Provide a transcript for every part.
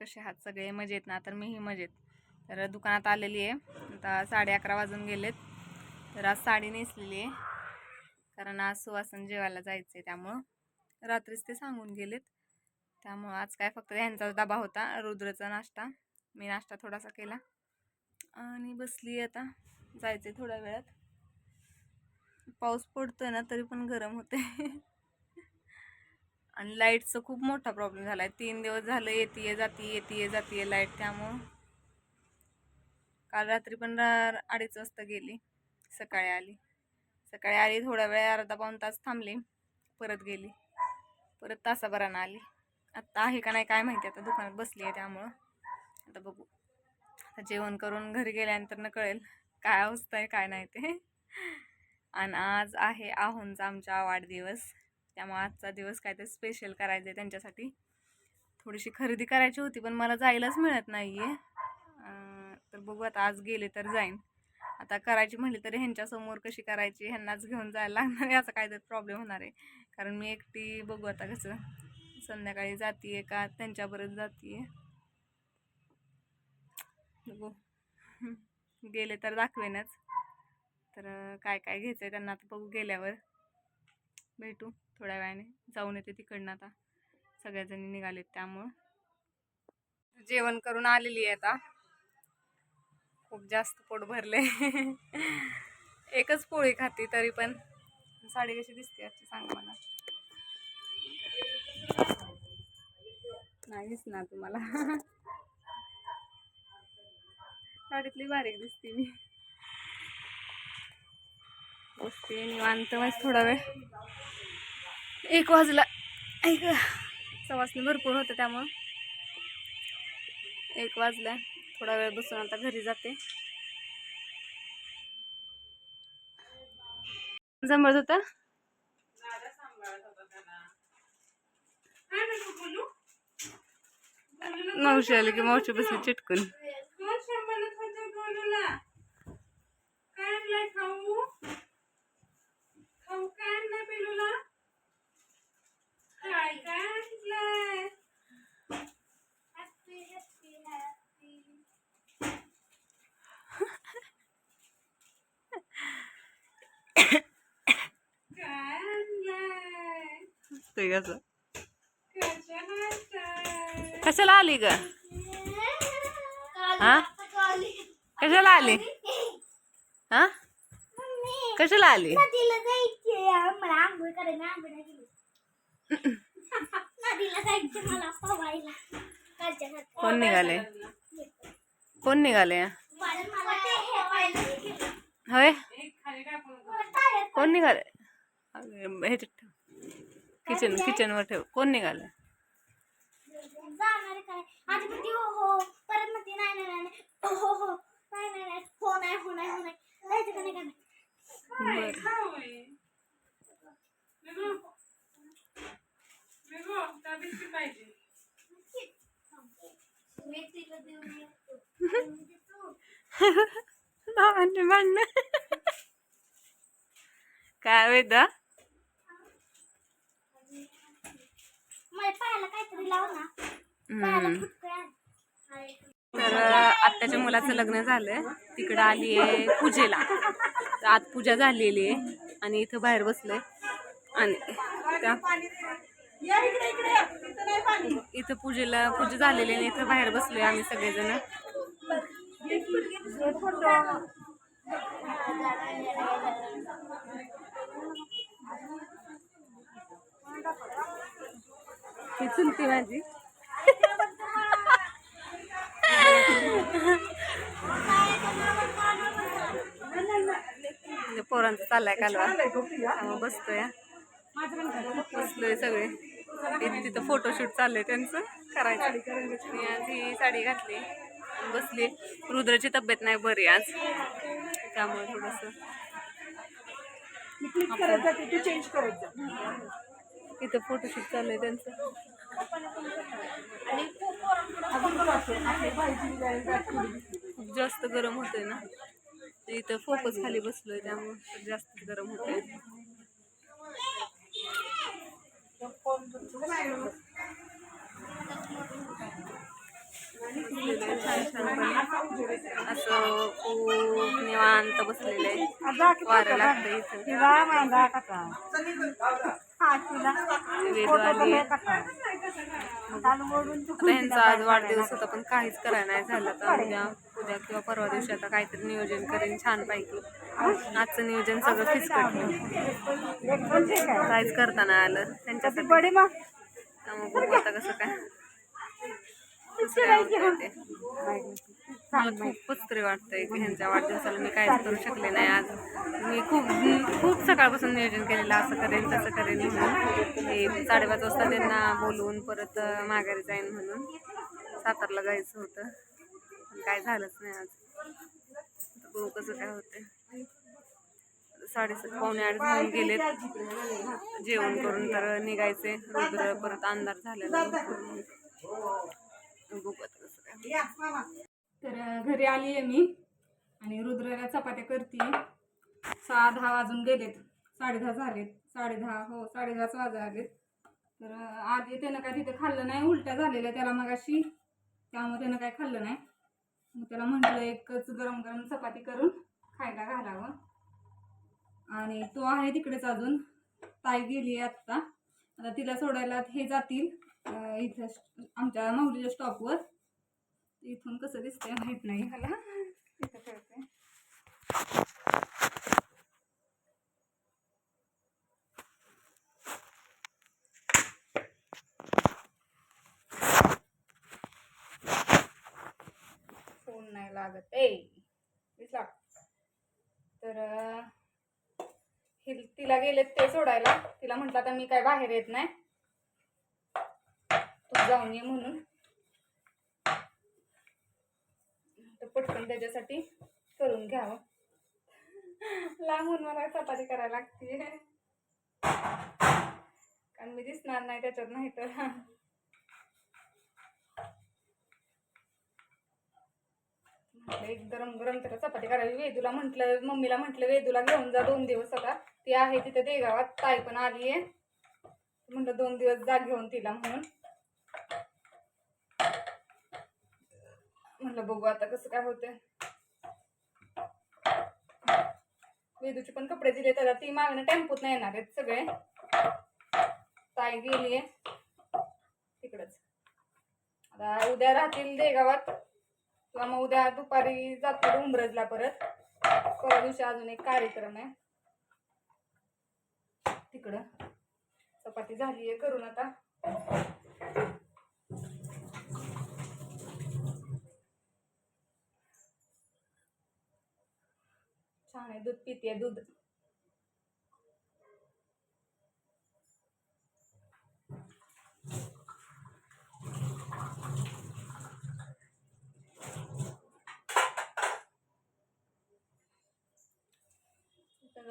कसे आहात सगळे? मजेत ना? तर मीही मजेत. तर दुकानात आलेली आहे. आता 11:30 वाजून गेलेत. तर आज साडी नेसलेली आहे कारण आज सुवासन जेवायला जायचं आहे, त्यामुळं रात्रीच ते सांगून गेलेत. त्यामुळं आज काय फक्त ह्यांचा डबा होता, रुद्रचा नाश्ता. मी नाश्ता थोडासा केला आणि बसली. आता जायचं आहे थोड्या वेळात. पाऊस पडतोय ना तरी पण गरम होते. आणि लाईटचा खूप मोठा प्रॉब्लेम झाला आहे. 3 दिवस झालं येते जातीये लाईट. त्यामुळं काल रात्री पण 2:30 वाजता गेली. सकाळी आली थोडा वेळ, अर्धा पाऊण तास थांबली, परत गेली, परत तासाभरानं आली. आत्ता आहे का नाही काय माहिती. आता दुकानात बसली आहे त्यामुळं आता बघू. आता जेवण करून घरी गेल्यानंतर न कळेल काय अवस्था आहे काय नाही ते. आणि आज आहे आहोंचा आमचा वाढदिवस, त्यामुळे आजचा दिवस काहीतरी स्पेशल करायचं आहे त्यांच्यासाठी. थोडीशी खरेदी करायची होती पण मला जायलाच मिळत नाही आहे. तर बघू आता आज गेले तर जाईन. आता करायची म्हणली तरी ह्यांच्यासमोर कशी करायची, ह्यांनाच घेऊन जायला लागणार आहे, असा काहीतरी प्रॉब्लेम होणार आहे. कारण मी एकटी बघू आता कसं संध्याकाळी जातीये का त्यांच्याबरोबर जातीये बघू. गेले तर दाखवेनच. तर काय काय घ्यायचं आहे त्यांना आता बघू, गेल्यावर भेटू. थोड्या वेळाने जाऊन येते तिकडनं. आता सगळ्याजणी निघालेत त्यामुळं जेवण करून आलेली आहे. आता खूप जास्त पोट भरले. एकच पोळी खाते तरी पण. साडी कशी दिसते आजची सांग मला. नाही दिसणार तुम्हाला. साडीतली बारीक दिसते मी. बसते निवांत मस्त थोडा वेळ. 1 वाजला. सवासनी भरपूर होतं त्यामुळं 1 वाजला. थोडा वेळ बसून आता घरी जाते. जमत होता. मावशी आली की मावशी बसली चिटकून. कशाला आली ग? हा कशाला आली? हा कशाला आली? कोण निघाले? कोण निघाले? होय कोण निघाले? ह्याच्यात किचन वर ठेव. कोण निघालं? भांडण काय वेदा? तर आत्याच्या मुलाचं लग्न झालंय, तिकडं आली आहे पूजेला. तर आत पूजा झालेली आहे आणि इथं बाहेर बसलंय. आणि इथं पूजा झालेली आहे, इथं बाहेर बसलोय आम्ही सगळेजण. ही चुलती माझी. पोरांचं चाललाय कालवा, त्यामुळे बसलोय सगळे. तिथं फोटोशूट चाललंय त्यांचं करायचं. मी आज ही साडी घातली बसली. रुद्राची तब्येत नाही बरी आज, त्यामुळे थोडस इथं फोटोशूट चाललंय त्यांचं. खूप जास्त गरम होतंय ना, इथं फोकस खाली बसलोय त्यामुळे जास्त गरम होतंय. बसलेले आहे छान छानपणे. असं खूप निवांत बसलेले आहे. वारं लागतं इथं. वेदू आली. आता ह्यांचा आज वाढदिवस होता पण काहीच करायला नाही झालं. तर उद्या किंवा परवा दिवशी आता काहीतरी नियोजन करेन छानपैकी. आजचं नियोजन सगळं फिसकटलं, काहीच करता नाही आलं त्यांच्यासाठी. त्यामुळे बघू आता कसं काय ते. मला खूपच तरी वाटतंय की ह्यांच्या वाढदिवसाला मी काहीच करू शकले नाही आज. मी खूप सकाळपासून नियोजन केलेलं, असं करेन तसं करेन म्हणून. 5:30 वाजता त्यांना बोलवून परत माघारी जाईन म्हणून सातारला जायचं होतं, पण काय झालंच नाही आज. बघू कसं काय होतंय. 7:30 पावणे 8 होऊन गेलेत. जेवण करून तर निघायचे. रुद्र परत अंधार झालेला. तर घरी आली आहे मी आणि रुद्राला चपात्या करते. 6:10 वाजून गेलेत, 10:30 झालेत. 10:30 वाजत आलेत. तर आधी त्यानं काय तिथे खाल्लं नाही, उलट्या झालेल्या त्याला मगाशी, त्यामुळे त्यानं काय खाल्लं नाही. मग त्याला म्हटलं एकच गरम गरम चपाती करून खायला घालावं. आणि तो आहे तिकडेच अजून. ताई गेली आत्ता. आता तिला सोडायला हे जातील इथं आमच्या माहुलीच्या स्टॉपवर. इथून कसं दिसतंय माहित नाही मला. तिथं ठेवते. फोन नाही लागत दिसला. तर तिला गेलेत ते सोडायला. तिला म्हटलं आता मी काय बाहेर येत नाही, तू जाऊन ये म्हणून. तर पटकन त्याच्यासाठी करून घ्यावं. लांबून मला चपाती करायला लागते कारण मी दिसणार नाही त्याच्यात, नाही तर. एक गरम गरम त्याला चपाती करावी. वेदूला म्हटलं, मम्मीला म्हटलं वेदूला घेऊन जा 2 दिवस. आता ती आहे तिथे देगावात. ताई पण आली आहे. म्हटलं 2 दिवस जा घेऊन तिला म्हणून. म्हटलं बघू आता कसं काय होतंय. वेदूचे पण कपडे दिले त्याला. ती मागणं टेम्पोत नाही येणार आहेत सगळे. ताई गेलीये तिकडच. आता उद्या राहतील देगावात किंवा मग उद्या दुपारी जातील उंबरजला परत. परवा दिवशी अजून एक कार्यक्रम आहे तिकडं. चपाती झाली आहे करून आता. छान आहे, दूध पिते दूध.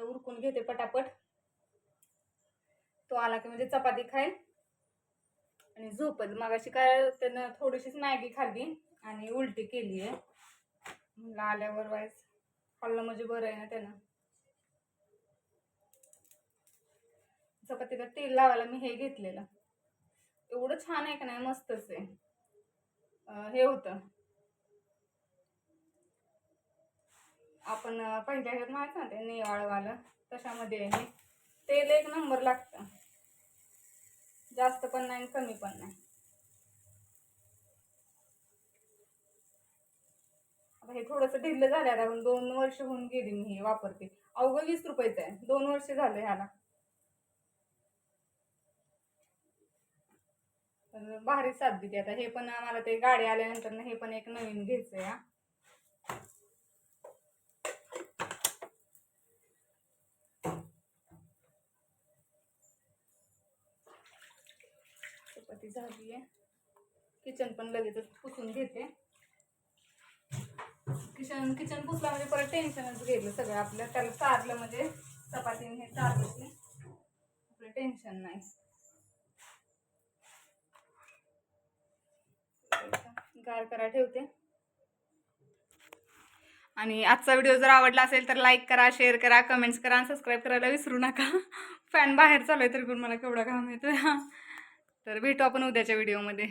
उरकून घेते पटापट. तो आला की म्हणजे चपाती खाईल आणि झोपत. मगाशी काय त्यानं थोडीशीच मॅगी खाल्ली आणि उलटी केली आहे. म्हणलं आल्यावर वाईस खाल्लं म्हणजे बरं आहे ना त्यानं. चपातीला तेल लावायला मी हे घेतलेलं. एवढं छान आहे का नाही, मस्तच आहे. हे होतं आपण पहिल्या ह्यात माहित ना ते नेवाळवालं, तशामध्ये आहे. तेल एक नंबर लागतं. जास्त पण नाही कमी पण नाही. आता हे थोडंसं ढिल्लं झालं. आता 2 वर्ष होऊन गेली मी हे वापरते. अवघं 20 रुपयाचं आहे. 2 वर्ष झाले ह्याला. भारी साथ देते. आता हे पण आम्हाला ते गाडी आल्यानंतर हे पण एक नवीन घ्यायचंय. हा चपाती झाली आहे. किचन पण लगेच पुसून घेते. किचन पुसला म्हणजे परत टेन्शनच गेलं सगळं आपलं. त्याला चारलं म्हणजे चपातीने हे चारलं की आपलं टेन्शन नाही. गार करा ठेवते. आणि आजचा व्हिडिओ जर आवडला असेल तर लाईक करा, शेअर करा, कमेंट्स करा आणि सबस्क्राईब करायला विसरू नका. फॅन बाहेर चालू आहे तरी पण मला केवढा घाम येतोय. तर भेटू आपण उद्याच्या व्हिडिओमध्ये.